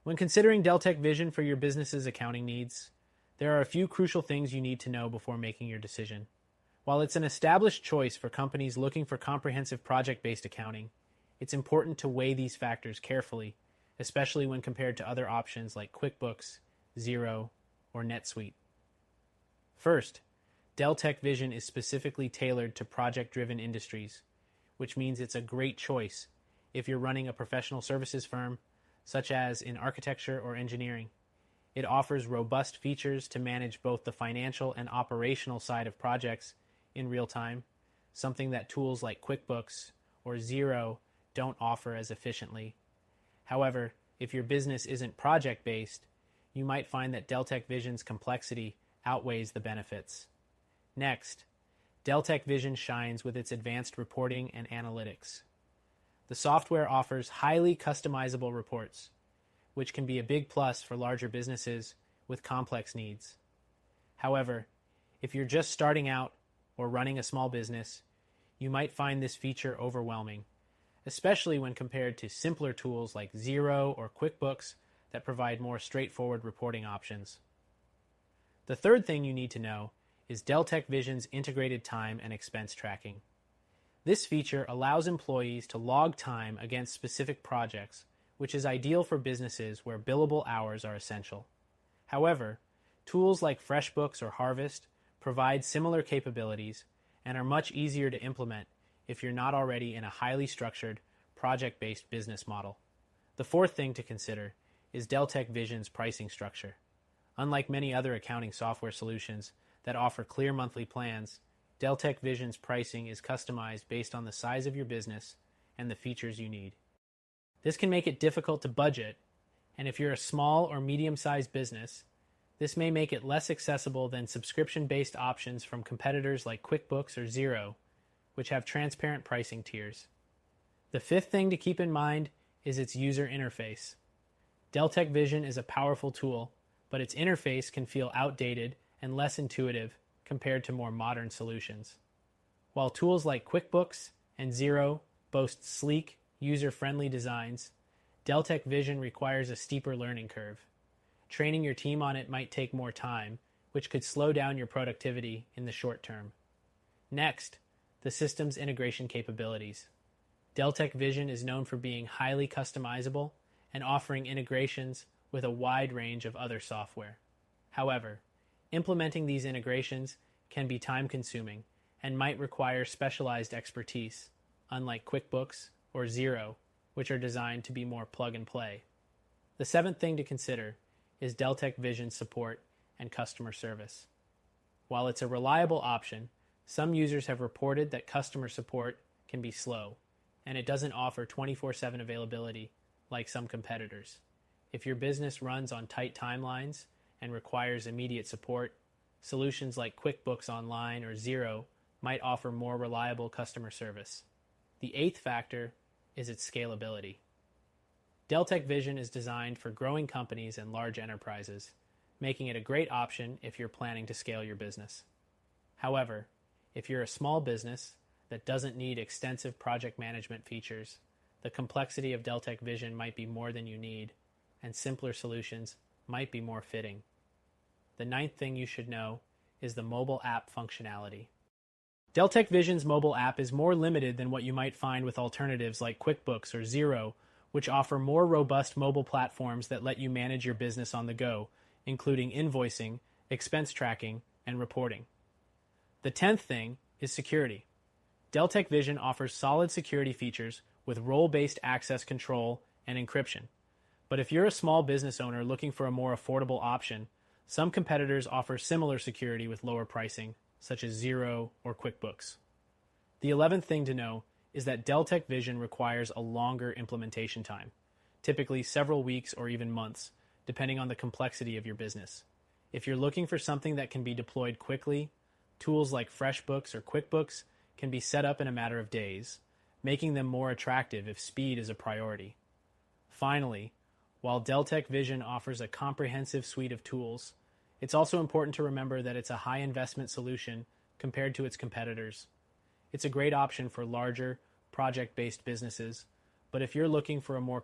When considering Deltek Vision for your business's accounting needs, there are a few crucial things you need to know before making your decision. While it's an established choice for companies looking for comprehensive project-based accounting, it's important to weigh these factors carefully, especially when compared to other options like QuickBooks, Xero, or NetSuite. First, Deltek Vision is specifically tailored to project-driven industries, which means it's a great choice if you're running a professional services firm, such as in architecture or engineering. It offers robust features to manage both the financial and operational side of projects in real time, something that tools like QuickBooks or Xero don't offer as efficiently. However, if your business isn't project-based, you might find that Deltek Vision's complexity outweighs the benefits. Next, Deltek Vision shines with its advanced reporting and analytics. The software offers highly customizable reports, which can be a big plus for larger businesses with complex needs. However, if you're just starting out or running a small business, you might find this feature overwhelming, especially when compared to simpler tools like Xero or QuickBooks that provide more straightforward reporting options. The third thing you need to know is Deltek Vision's integrated time and expense tracking. This feature allows employees to log time against specific projects, which is ideal for businesses where billable hours are essential. However, tools like FreshBooks or Harvest provide similar capabilities and are much easier to implement if you're not already in a highly structured, project-based business model. The fourth thing to consider is Deltek Vision's pricing structure. Unlike many other accounting software solutions that offer clear monthly plans, Deltek Vision's pricing is customized based on the size of your business and the features you need. This can make it difficult to budget, and if you're a small or medium-sized business, this may make it less accessible than subscription-based options from competitors like QuickBooks or Xero, which have transparent pricing tiers. The fifth thing to keep in mind is its user interface. Deltek Vision is a powerful tool, but its interface can feel outdated and less intuitive compared to more modern solutions. While tools like QuickBooks and Xero boast sleek, user-friendly designs, Deltek Vision requires a steeper learning curve. Training your team on it might take more time, which could slow down your productivity in the short term. Next, the system's integration capabilities. Deltek Vision is known for being highly customizable and offering integrations with a wide range of other software. However, implementing these integrations can be time-consuming and might require specialized expertise, unlike QuickBooks or Xero, which are designed to be more plug-and-play. The seventh thing to consider is Deltek Vision's support and customer service. While it's a reliable option, some users have reported that customer support can be slow, and it doesn't offer 24/7 availability like some competitors. If your business runs on tight timelines and requires immediate support, solutions like QuickBooks Online or Xero might offer more reliable customer service. The eighth factor is its scalability. Deltek Vision is designed for growing companies and large enterprises, making it a great option if you're planning to scale your business. However, if you're a small business that doesn't need extensive project management features, the complexity of Deltek Vision might be more than you need, and simpler solutions might be more fitting. The ninth thing you should know is the mobile app functionality. Deltek Vision's mobile app is more limited than what you might find with alternatives like QuickBooks or Xero, which offer more robust mobile platforms that let you manage your business on the go, including invoicing, expense tracking, and reporting. The 10th thing is security. Deltek Vision offers solid security features with role-based access control and encryption. But if you're a small business owner looking for a more affordable option, some competitors offer similar security with lower pricing, such as Xero or QuickBooks. The 11th thing to know is that Deltek Vision requires a longer implementation time, typically several weeks or even months, depending on the complexity of your business. If you're looking for something that can be deployed quickly, tools like FreshBooks or QuickBooks can be set up in a matter of days, making them more attractive if speed is a priority. Finally, while Deltek Vision offers a comprehensive suite of tools, it's also important to remember that it's a high-investment solution compared to its competitors. It's a great option for larger, project-based businesses, but if you're looking for a more